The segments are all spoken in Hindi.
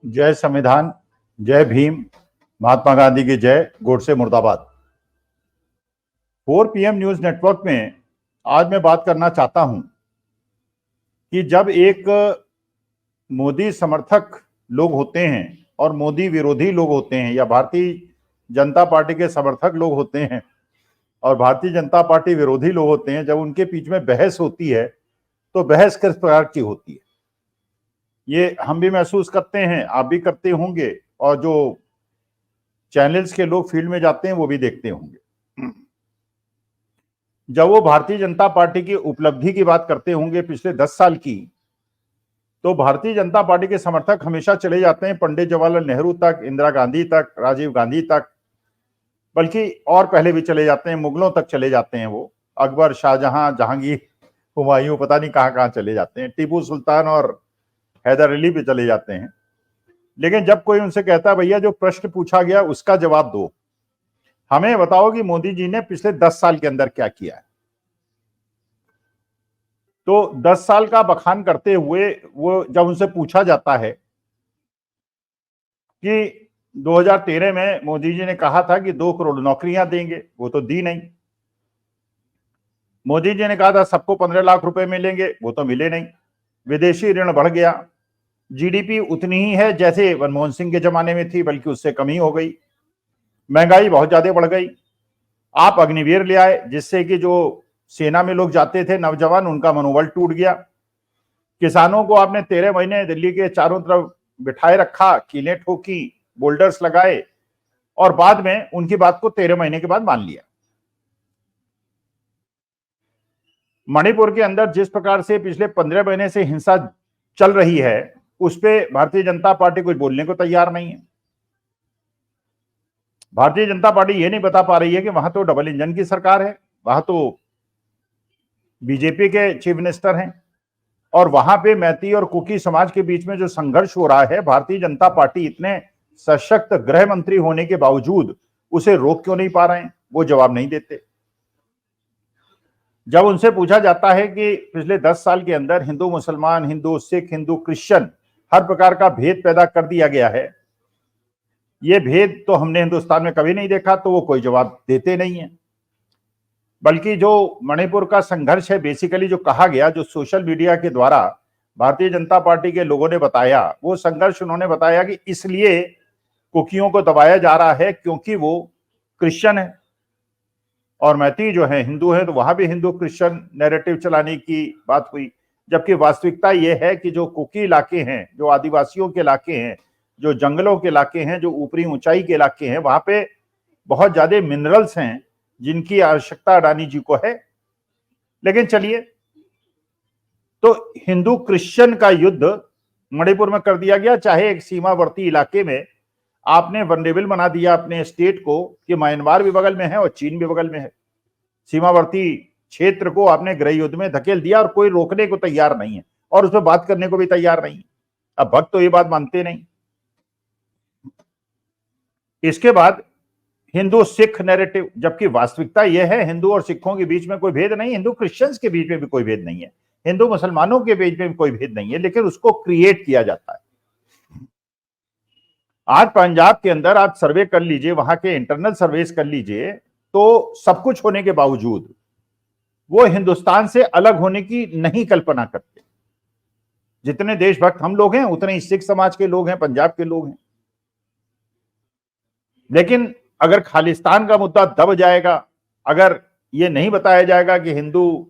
जय संविधान, जय भीम, महात्मा गांधी की जय, गोडसे मुर्दाबाद। 4 PM न्यूज नेटवर्क में आज मैं बात करना चाहता हूं कि जब एक मोदी समर्थक लोग होते हैं और मोदी विरोधी लोग होते हैं, या भारतीय जनता पार्टी के समर्थक लोग होते हैं और भारतीय जनता पार्टी विरोधी लोग होते हैं, जब उनके बीच में बहस होती है तो बहस किस प्रकार की होती है ये हम भी महसूस करते हैं, आप भी करते होंगे, और जो चैनल्स के लोग फील्ड में जाते हैं वो भी देखते होंगे। जब वो भारतीय जनता पार्टी की उपलब्धि की बात करते होंगे पिछले 10 साल की, तो भारतीय जनता पार्टी के समर्थक हमेशा चले जाते हैं पंडित जवाहरलाल नेहरू तक, इंदिरा गांधी तक, राजीव गांधी तक, बल्कि और पहले भी चले जाते हैं, मुगलों तक चले जाते हैं, वो अकबर, शाहजहां, जहांगीर, हुमायूं, पता नहीं कहां कहां चले जाते हैं, टीपू सुल्तान और हैदर अली भी चले जाते हैं। लेकिन जब कोई उनसे कहता है भैया जो प्रश्न पूछा गया उसका जवाब दो, हमें बताओ कि मोदी जी ने पिछले 10 साल के अंदर क्या किया है, तो 10 साल का बखान करते हुए वो जब उनसे पूछा जाता है कि 2013 में मोदी जी ने कहा था कि 2 करोड़ नौकरियां देंगे, वो तो दी नहीं। मोदी जी ने कहा था सबको 15 लाख रुपए मिलेंगे, वो तो मिले नहीं। विदेशी ऋण बढ़ गया, जीडीपी उतनी ही है जैसे मनमोहन सिंह के जमाने में थी, बल्कि उससे कम ही हो गई। महंगाई बहुत ज्यादा बढ़ गई। आप अग्निवीर ले आए जिससे कि जो सेना में लोग जाते थे नौजवान, उनका मनोबल टूट गया। किसानों को आपने 13 महीने दिल्ली के चारों तरफ बिठाए रखा, कीलें ठोकी, बोल्डर्स लगाए, और बाद में उनकी बात को 13 महीने के बाद मान लिया। मणिपुर के अंदर जिस प्रकार से पिछले 15 महीने से हिंसा चल रही है, उस पर भारतीय जनता पार्टी कुछ बोलने को तैयार नहीं है। भारतीय जनता पार्टी ये नहीं बता पा रही है कि वहां तो डबल इंजन की सरकार है, वहां तो बीजेपी के चीफ मिनिस्टर हैं, और वहां पे मैती और कुकी समाज के बीच में जो संघर्ष हो रहा है, भारतीय जनता पार्टी इतने सशक्त गृह मंत्री होने के बावजूद उसे रोक क्यों नहीं पा रहे हैं, वो जवाब नहीं देते। जब उनसे पूछा जाता है कि पिछले 10 साल के अंदर हिंदू मुसलमान, हिंदू सिख, हिंदू क्रिश्चियन, हर प्रकार का भेद पैदा कर दिया गया है, ये भेद तो हमने हिंदुस्तान में कभी नहीं देखा, तो वो कोई जवाब देते नहीं है। बल्कि जो मणिपुर का संघर्ष है, बेसिकली जो कहा गया, जो सोशल मीडिया के द्वारा भारतीय जनता पार्टी के लोगों ने बताया, वो संघर्ष उन्होंने बताया कि इसलिए कुकियों को दबाया जा रहा है क्योंकि वो क्रिश्चियन है, और मैती जो है हिंदू है, तो वहां भी हिंदू क्रिश्चियन नैरेटिव चलाने की बात हुई। जबकि वास्तविकता यह है कि जो कुकी इलाके हैं, जो आदिवासियों के इलाके हैं, जो जंगलों के इलाके हैं, जो ऊपरी ऊंचाई के इलाके हैं, वहां पे बहुत ज्यादा मिनरल्स हैं जिनकी आवश्यकता अडानी जी को है। लेकिन चलिए, तो हिंदू क्रिश्चियन का युद्ध मणिपुर में कर दिया गया, चाहे एक सीमावर्ती इलाके में आपने वनरेबल बना दिया अपने स्टेट को कि म्यांमार भी बगल में है और चीन भी बगल में है। सीमावर्ती क्षेत्र को आपने गृह युद्ध में धकेल दिया और कोई रोकने को तैयार नहीं है, और उस पर बात करने को भी तैयार नहीं है। अब भक्त तो ये बात मानते नहीं। इसके बाद हिंदू सिख नैरेटिव, जबकि वास्तविकता यह है हिंदू और सिखों के बीच में कोई भेद नहीं, हिंदू क्रिश्चियंस के बीच में भी कोई भेद नहीं है, हिंदू मुसलमानों के बीच में भी कोई भेद नहीं है, लेकिन उसको क्रिएट किया जाता है। आज पंजाब के अंदर आप सर्वे कर लीजिए, वहां के इंटरनल सर्वेस कर लीजिए, तो सब कुछ होने के बावजूद वो हिंदुस्तान से अलग होने की नहीं कल्पना करते। जितने देशभक्त हम लोग हैं उतने ही सिख समाज के लोग हैं, पंजाब के लोग हैं। लेकिन अगर खालिस्तान का मुद्दा दब जाएगा, अगर ये नहीं बताया जाएगा कि हिंदू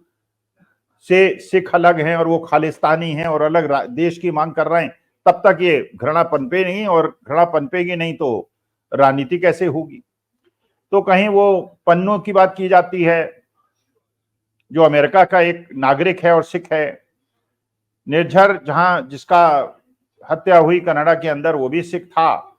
से सिख अलग हैं और वो खालिस्तानी हैं और अलग देश की मांग कर रहे हैं, तब तक ये घृणा पनपे नहीं, और घृणा पनपेगी नहीं तो राजनीति कैसे होगी। तो कहीं वो पन्नू की बात की जाती है, जो अमेरिका का एक नागरिक है और सिख है। निर्झर, जहां जिसका हत्या हुई कनाडा के अंदर, वो भी सिख था,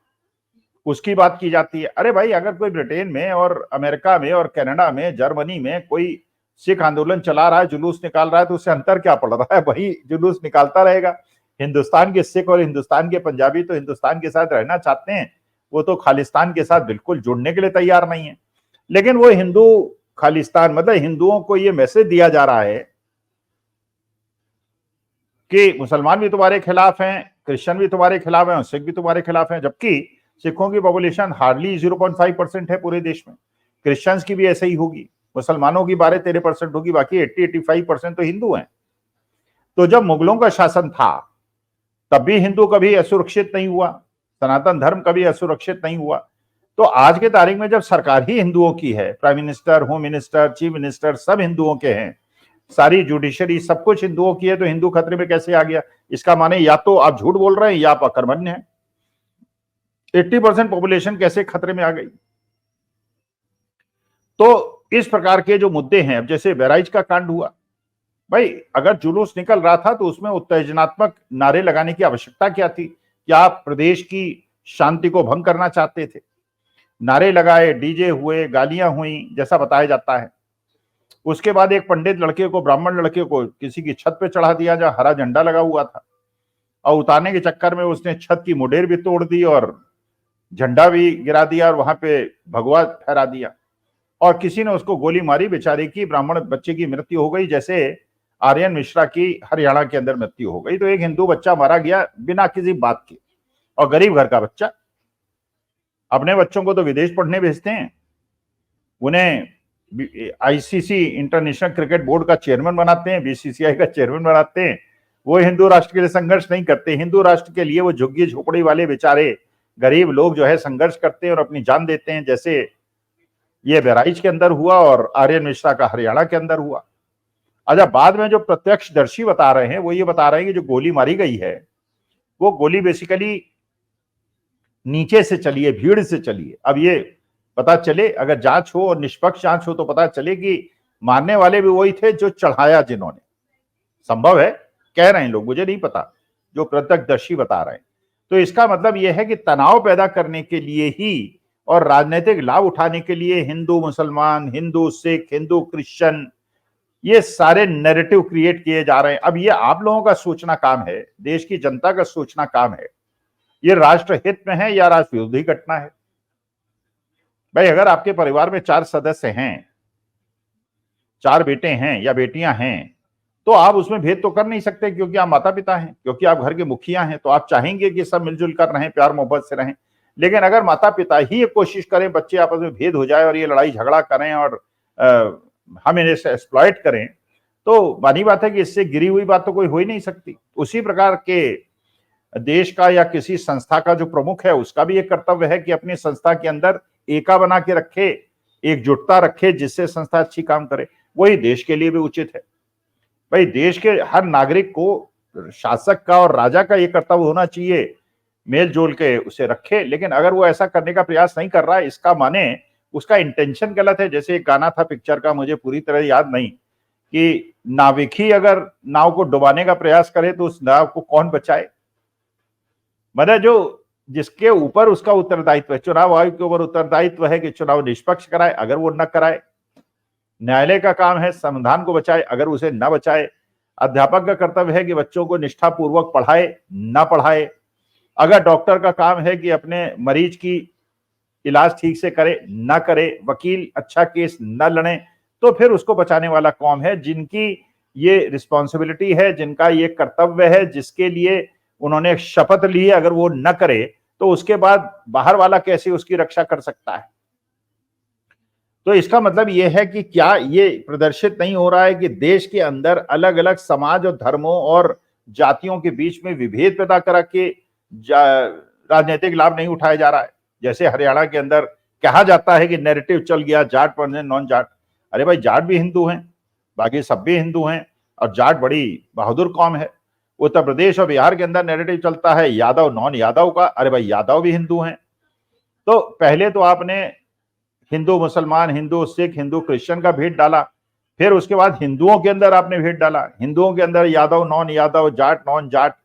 उसकी बात की जाती है। अरे भाई, अगर कोई ब्रिटेन में और अमेरिका में और कनाडा में, जर्मनी में कोई सिख आंदोलन चला रहा है, जुलूस निकाल रहा है, तो उससे अंतर क्या पड़ रहा है? वही जुलूस निकालता रहेगा। हिंदुस्तान के सिख और हिंदुस्तान के पंजाबी तो हिंदुस्तान के साथ रहना चाहते हैं, वो तो खालिस्तान के साथ बिल्कुल जुड़ने के लिए तैयार नहीं है। लेकिन वो हिंदू खालिस्तान, मतलब हिंदुओं को ये मैसेज दिया जा रहा है कि मुसलमान भी तुम्हारे खिलाफ हैं, क्रिश्चियन भी तुम्हारे खिलाफ हैं, सिख भी तुम्हारे खिलाफ हैं, जबकि सिखों की पॉपुलेशन हार्डली 0.5% है पूरे देश में। क्रिश्चियंस की भी ऐसे ही होगी, मुसलमानों की 12-13% होगी, बाकी 80-85% तो हिंदू हैं। तो जब मुगलों का शासन था तब भी हिंदू कभी असुरक्षित नहीं हुआ, सनातन धर्म कभी असुरक्षित नहीं हुआ। तो आज के तारीख में जब सरकार ही हिंदुओं की है, prime minister, home minister, chief minister सब हिंदुओं के हैं, सारी जुडिशरी सब कुछ हिंदुओं की है, तो हिंदू खतरे में कैसे आ गया? इसका माने या तो आप झूठ बोल रहे हैं या आप अकर्मण्य हैं। 80% पॉपुलेशन कैसे खतरे में आ गई? तो इस प्रकार के जो मुद्दे हैं, अब जैसे बहराइच का कांड हुआ, भाई अगर जुलूस निकल रहा था तो उसमें उत्तेजनात्मक नारे लगाने की आवश्यकता क्या थी? क्या आप प्रदेश की शांति को भंग करना चाहते थे? नारे लगाए, डीजे हुए, गालियां हुई, जैसा बताया जाता है। उसके बाद एक पंडित लड़के को, ब्राह्मण लड़के को किसी की छत पे चढ़ा दिया जहां हरा झंडा लगा हुआ था, और उतारने के चक्कर में उसने छत की मुडेर भी तोड़ दी और झंडा भी गिरा दिया और वहां पे भगवा फहरा दिया, और किसी ने उसको गोली मारी, बेचारे की, ब्राह्मण बच्चे की मृत्यु हो गई, जैसे आर्यन मिश्रा की हरियाणा के अंदर मृत्यु हो गई। तो एक हिंदू बच्चा मारा गया बिना किसी बात के, और गरीब घर का बच्चा। अपने बच्चों को तो विदेश पढ़ने भेजते हैं, उन्हें आईसीसी इंटरनेशनल क्रिकेट बोर्ड का चेयरमैन बनाते हैं, बीसीसीआई का चेयरमैन बनाते हैं। वो हिंदू राष्ट्र के लिए संघर्ष नहीं करते। हिंदू राष्ट्र के लिए वो झुग्गी झोपड़ी वाले बेचारे गरीब लोग जो है संघर्ष करते हैं और अपनी जान देते हैं, जैसे ये बहराइच के अंदर हुआ और आर्यन मिश्रा का हरियाणा के अंदर हुआ। अच्छा, बाद में जो प्रत्यक्षदर्शी बता रहे हैं वो ये बता रहे हैं कि जो गोली मारी गई है वो गोली बेसिकली नीचे से चली है, भीड़ से चली है। अब ये पता चले, अगर जांच हो और निष्पक्ष जांच हो तो पता चले कि मारने वाले भी वही थे जो चढ़ाया जिन्होंने। संभव है, कह रहे हैं लोग, मुझे नहीं पता, जो प्रत्यक्षदर्शी बता रहे हैं। तो इसका मतलब यह है कि तनाव पैदा करने के लिए ही और राजनीतिक लाभ उठाने के लिए हिंदू मुसलमान, हिंदू सिख, हिंदू क्रिश्चियन, ये सारे नैरेटिव क्रिएट किए जा रहे हैं। अब ये आप लोगों का सोचना काम है, देश की जनता का सोचना काम है, ये राष्ट्र हित में है या राष्ट्र विरोधी घटना है। भाई अगर आपके परिवार में 4 सदस्य हैं, 4 बेटे हैं या बेटियां हैं, तो आप उसमें भेद तो कर नहीं सकते, क्योंकि आप माता पिता हैं, क्योंकि आप घर के मुखिया हैं, तो आप चाहेंगे कि सब मिलजुल कर रहें, प्यार मोहब्बत से रहें। लेकिन अगर माता पिता ही ये कोशिश करें बच्चे आपस में भेद हो जाए और ये लड़ाई झगड़ा करें और हम इन्हें एक्सप्लॉइट करें, तो मानी बात है कि इससे गिरी हुई बात तो कोई हो ही नहीं सकती। उसी प्रकार के देश का या किसी संस्था का जो प्रमुख है उसका भी एक कर्तव्य है कि अपनी संस्था के अंदर एका बना के रखे, एकजुटता रखे, जिससे संस्था अच्छी काम करे। वही देश के लिए भी उचित है। भाई देश के हर नागरिक को शासक का और राजा का ये कर्तव्य होना चाहिए, मेल जोल के उसे रखे। लेकिन अगर वो ऐसा करने का प्रयास नहीं कर रहा है, इसका माने उसका इंटेंशन गलत है। जैसे एक गाना था पिक्चर का, मुझे पूरी तरह याद नहीं, कि नाविक ही अगर नाव को डुबाने का प्रयास करे तो उस नाव को कौन बचाए। मतलब जो जिसके ऊपर उसका उत्तरदायित्व है, चुनाव आयोग के ऊपर उत्तरदायित्व है कि चुनाव निष्पक्ष कराए, अगर वो न कराए। न्यायालय का काम है संविधान को बचाए, अगर उसे न बचाए। अध्यापक का कर्तव्य है कि बच्चों को निष्ठापूर्वक पढ़ाए, न पढ़ाए। अगर डॉक्टर का काम है कि अपने मरीज की इलाज ठीक से करे, न करे। वकील अच्छा केस न लड़े, तो फिर उसको बचाने वाला कौन है? जिनकी ये रिस्पॉन्सिबिलिटी है, जिनका ये कर्तव्य है, जिसके लिए उन्होंने शपथ ली है, अगर वो न करे तो उसके बाद बाहर वाला कैसे उसकी रक्षा कर सकता है? तो इसका मतलब यह है कि क्या ये प्रदर्शित नहीं हो रहा है कि देश के अंदर अलग अलग समाज और धर्मों और जातियों के बीच में विभेद पैदा करा के राजनीतिक लाभ नहीं उठाया जा रहा है? जैसे हरियाणा के अंदर कहा जाता है कि नैरेटिव चल गया जाट वर्सेस नॉन जाट। अरे भाई जाट भी हिंदू हैं, बाकी सब भी हिंदू हैं, और जाट बड़ी बहादुर कौम है। उत्तर प्रदेश और बिहार के अंदर नैरेटिव चलता है यादव नॉन यादव का। अरे भाई यादव भी हिंदू हैं। तो पहले तो आपने हिंदू मुसलमान, हिंदू सिख, हिंदू क्रिश्चियन का भेद डाला, फिर उसके बाद हिंदुओं के अंदर आपने भेद डाला, हिंदुओं के अंदर यादव नॉन यादव, जाट नॉन जाट।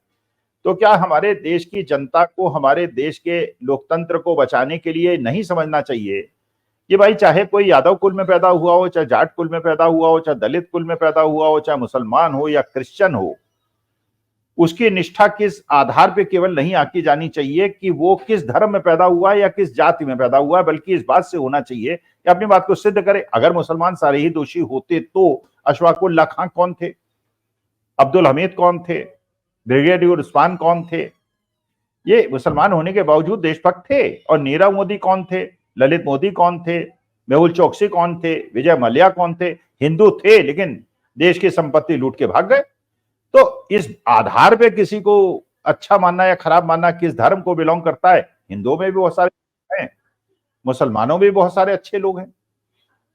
तो क्या हमारे देश की जनता को, हमारे देश के लोकतंत्र को बचाने के लिए नहीं समझना चाहिए कि भाई चाहे कोई यादव कुल में पैदा हुआ हो, चाहे जाट कुल में पैदा हुआ हो, चाहे दलित कुल में पैदा हुआ हो, चाहे मुसलमान हो या क्रिश्चियन हो, उसकी निष्ठा किस आधार पे केवल नहीं आकी जानी चाहिए कि वो किस धर्म में पैदा हुआ है या किस जाति में पैदा हुआ है, बल्कि इस बात से होना चाहिए कि अपनी बात को सिद्ध करे। अगर मुसलमान सारे ही दोषी होते तो अशफाकुल्लाह खान कौन थे? अब्दुल हमीद कौन थे? ब्रिगेडियर उस्मान कौन थे? ये मुसलमान होने के बावजूद देशभक्त थे। और नीरव मोदी कौन थे, ललित मोदी कौन थे, मेहुल चोकसी कौन थे, विजय मल्ल्या कौन थे? हिंदू थे लेकिन देश की संपत्ति लूट के भाग गए। तो इस आधार पे किसी को अच्छा मानना या खराब मानना किस धर्म को बिलोंग करता है? हिंदुओं में भी बहुत सारे हैं, मुसलमानों में भी बहुत सारे अच्छे लोग हैं।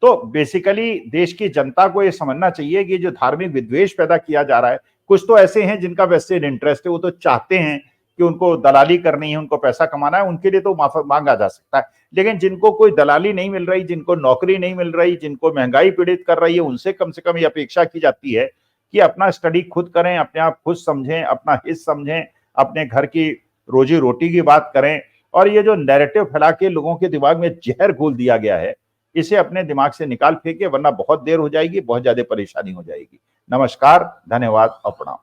तो बेसिकली देश की जनता को यह समझना चाहिए कि जो धार्मिक विद्वेष पैदा किया जा रहा है, कुछ तो ऐसे हैं जिनका वेस्टेड इंटरेस्ट है, वो तो चाहते हैं कि उनको दलाली करनी है, उनको पैसा कमाना है, उनके लिए तो माफी मांगा जा सकता है। लेकिन जिनको कोई दलाली नहीं मिल रही, जिनको नौकरी नहीं मिल रही, जिनको महंगाई पीड़ित कर रही है, उनसे कम से कम ये अपेक्षा की जाती है कि अपना स्टडी खुद करें, अपने आप खुद समझें, अपना हित समझें, अपने घर की रोजी रोटी की बात करें। और ये जो नैरेटिव फैला के लोगों के दिमाग में जहर घोल दिया गया है, इसे अपने दिमाग से निकाल फेंके, वरना बहुत देर हो जाएगी, बहुत ज्यादा परेशानी हो जाएगी। नमस्कार, धन्यवाद और प्रणाम।